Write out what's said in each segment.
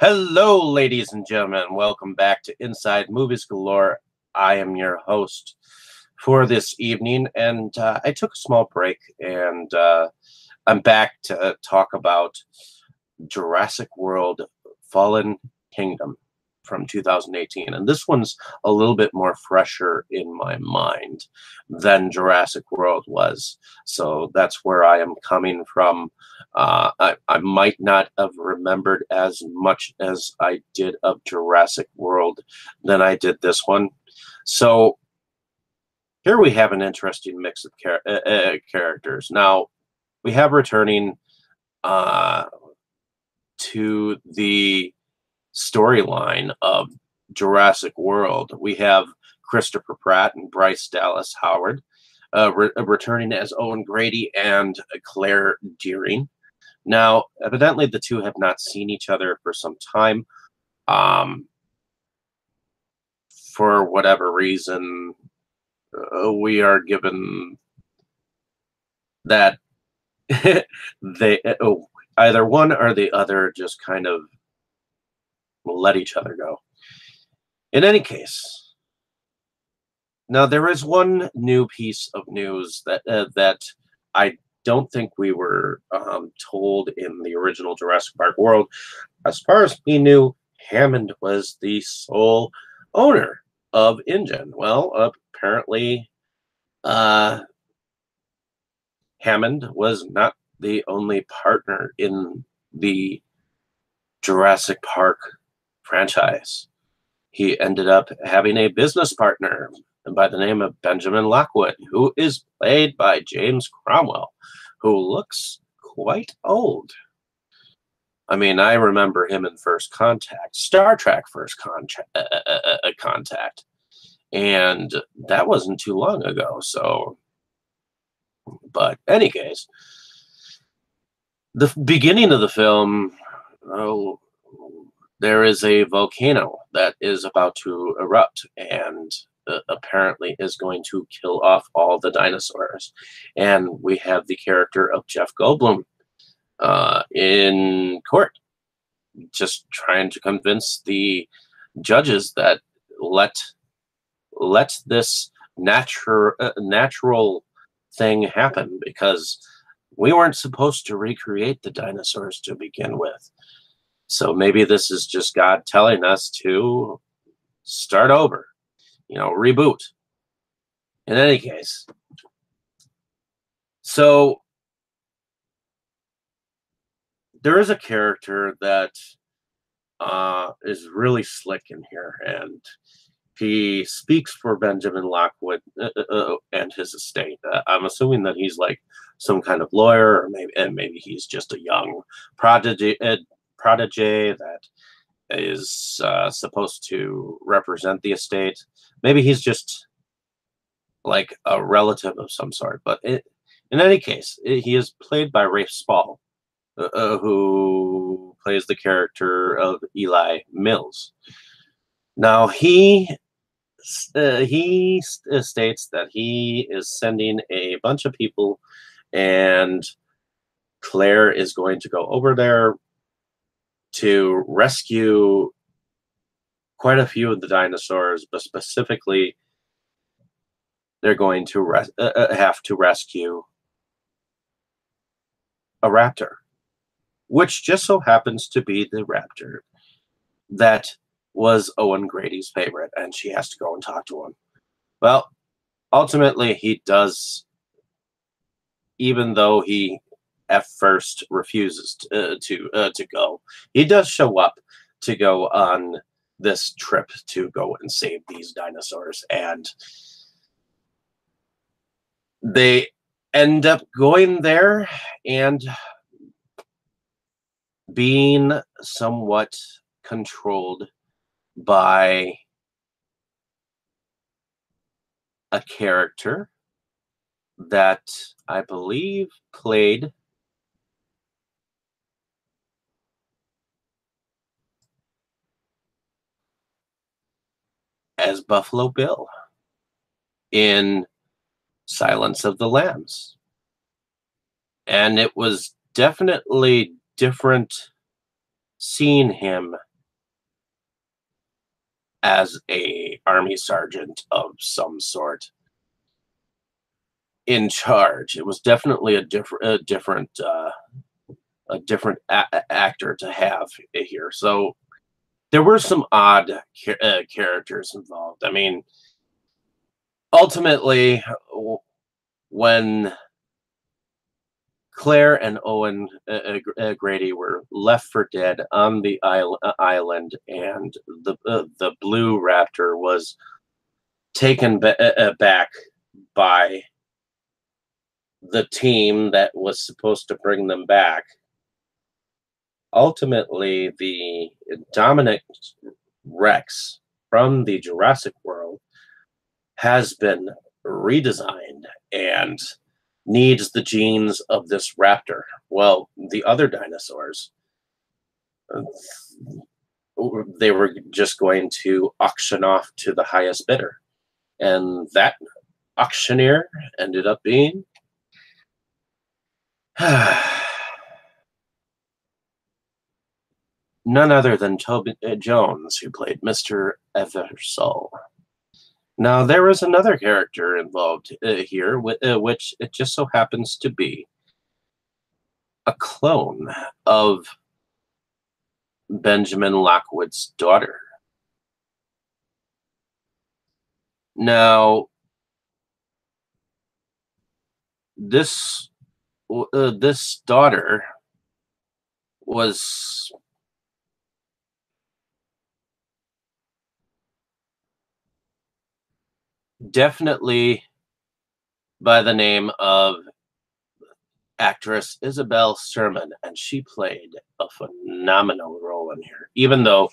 Hello, ladies and gentlemen. Welcome back to Inside Movies Galore. I am your host for this evening, and I took a small break, and I'm back to talk about Jurassic World Fallen Kingdom from 2018. And this one's a little bit more fresher in my mind than Jurassic World was. So that's where I am coming from. I might not have remembered as much as I did of Jurassic World than I did this one. So here we have an interesting mix of characters. Now, we have returning uh, to the storyline of Jurassic World. We have Christopher Pratt and Bryce Dallas Howard returning as Owen Grady and Claire Dearing. Now, evidently, the two have not seen each other for some time. Um, for whatever reason, we are given that they either one or the other just kind of let each other go. In any case, now there is one new piece of news that I don't think we were told in the original Jurassic Park world. As far as we knew, Hammond was the sole owner of InGen. Well, apparently, uh, Hammond was not the only partner in the Jurassic Park franchise. He ended up having a business partner by the name of Benjamin Lockwood, who is played by James Cromwell, who looks quite old. I mean, I remember him in First Contact, Star Trek Contact, and that wasn't too long ago. So, but any case, the beginning of the film, oh, there is a volcano that is about to erupt and apparently is going to kill off all the dinosaurs. And we have the character of Jeff Goldblum in court, just trying to convince the judges that let this natural thing happen, because we weren't supposed to recreate the dinosaurs to begin with. So maybe this is just God telling us to start over, reboot. In any case, so there is a character that is really slick in here, and he speaks for Benjamin Lockwood and his estate. I'm assuming that he's like some kind of lawyer, or maybe he's just a young prodigy that is supposed to represent the estate. Maybe he's just like a relative of some sort. But in any case, he is played by Rafe Spall, who plays the character of Eli Mills. Now he states that he is sending a bunch of people, and Claire is going to go over there to rescue quite a few of the dinosaurs, but specifically, they're going to have to rescue a raptor, which just so happens to be the raptor that was Owen Grady's favorite, and she has to go and talk to him. Well, ultimately, he does, even though he at first refuses to go. He does show up to go on this trip to go and save these dinosaurs, and they end up going there and being somewhat controlled by a character that I believe played as Buffalo Bill in Silence of the Lambs. And it was definitely different seeing him as a army sergeant of some sort in charge. It was definitely a different actor to have here. So there were some odd characters involved. I mean, ultimately, when Claire and Owen Grady were left for dead on the island, and the blue raptor was taken back by the team that was supposed to bring them back. Ultimately, the Dominic Rex from the Jurassic world has been redesigned and needs the genes of this raptor. Well, the other dinosaurs, they were just going to auction off to the highest bidder. And that auctioneer ended up being none other than Toby Jones, who played Mr. Eversole. Now, there is another character involved here, which it just so happens to be a clone of Benjamin Lockwood's daughter. Now, this daughter was definitely by the name of actress Isabel Sermon, and she played a phenomenal role in here, even though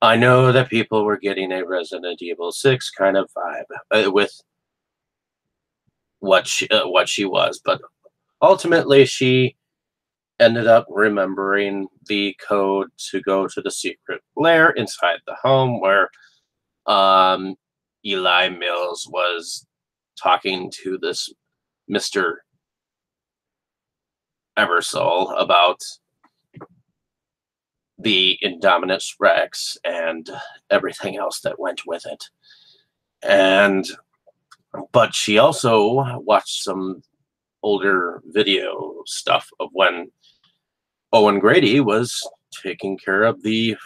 I know that people were getting a Resident Evil 6 kind of vibe with what she was, but ultimately she ended up remembering the code to go to the secret lair inside the home where Eli Mills was talking to this Mr. Eversole about the Indominus Rex and everything else that went with it. But she also watched some older video stuff of when Owen Grady was taking care of the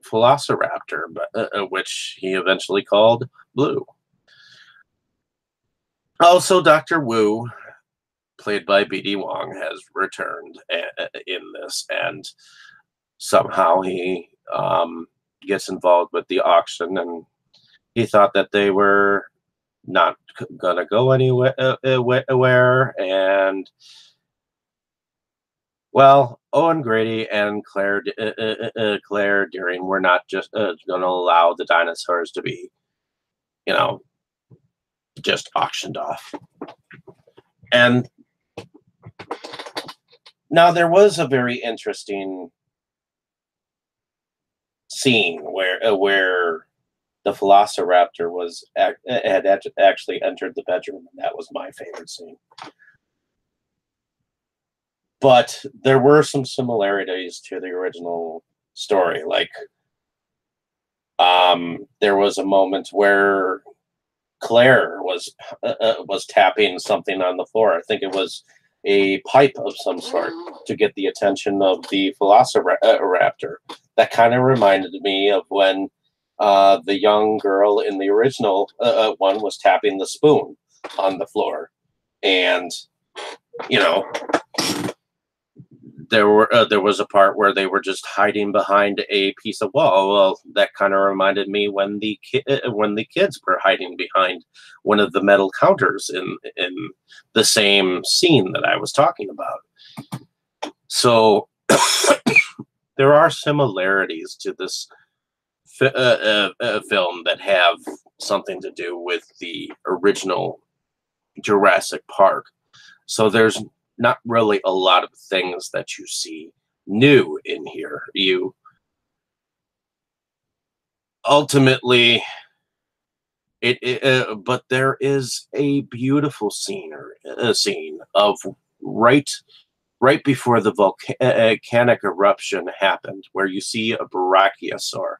Velociraptor, which he eventually called Blue. Also, Dr. Wu, played by B.D. Wong, has returned in this, and somehow he gets involved with the auction, and he thought that they were not gonna go anywhere, and well, Owen Grady and Claire Deering were not just gonna allow the dinosaurs to be, just auctioned off. And now there was a very interesting scene where the Velociraptor had actually entered the bedroom, and that was my favorite scene. But there were some similarities to the original story, like there was a moment where Claire was tapping something on the floor. I think it was a pipe of some sort to get the attention of the Velociraptor. That kind of reminded me of when the young girl in the original one was tapping the spoon on the floor, and there was a part where they were just hiding behind a piece of wall. Well, that kind of reminded me when the kids were hiding behind one of the metal counters in the same scene that I was talking about. So there are similarities to this film that have something to do with the original Jurassic Park. So there's not really a lot of things that you see new in here. You ultimately, but there is a beautiful scene of right right before the volcanic eruption happened, where you see a brachiosaur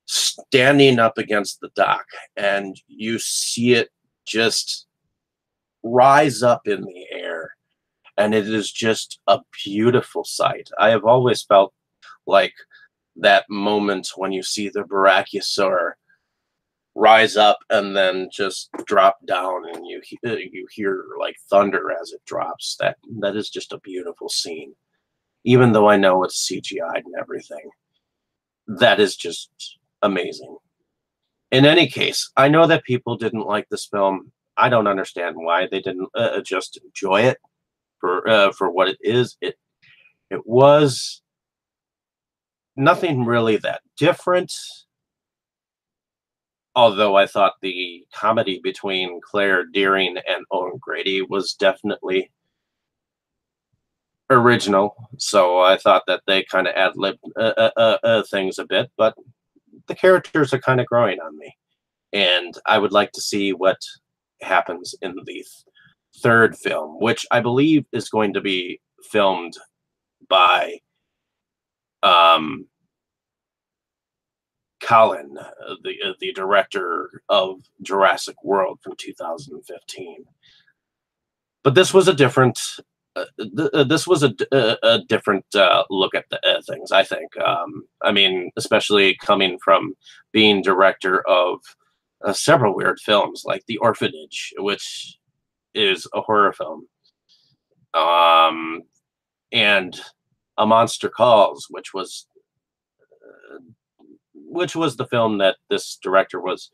standing up against the dock, and you see it just rise up in the air, and it is just a beautiful sight. I have always felt like that moment when you see the brachiosaur rise up and then just drop down, and you hear like thunder as it drops. That is just a beautiful scene. Even though I know it's CGI'd and everything, that is just amazing. In any case, I know that people didn't like this film. I don't understand why they didn't just enjoy it for what it is. It was nothing really that different. Although I thought the comedy between Claire Dearing and Owen Grady was definitely original, so I thought that they kind of ad-libbed things a bit, but the characters are kind of growing on me, and I would like to see what happens in the third film, which I believe is going to be filmed by Colin, the director of Jurassic World from 2015. But this was a different. This was a different look at the things, I think. I mean, especially coming from being director of several weird films like The Orphanage, which is a horror film, and A Monster Calls, which was the film that this director was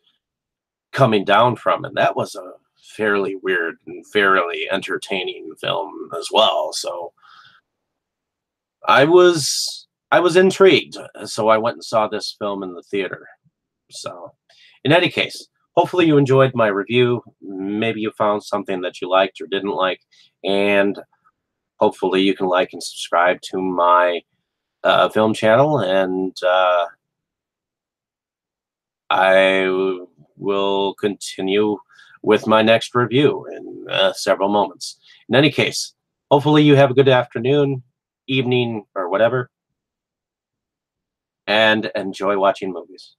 coming down from, and that was a fairly weird and fairly entertaining film as well. So I was intrigued, so I went and saw this film in the theater. So in any case, hopefully you enjoyed my review. Maybe you found something that you liked or didn't like, and hopefully you can like and subscribe to my film channel, and I will continue with my next review in several moments. In any case, hopefully you have a good afternoon, evening, or whatever, and enjoy watching movies.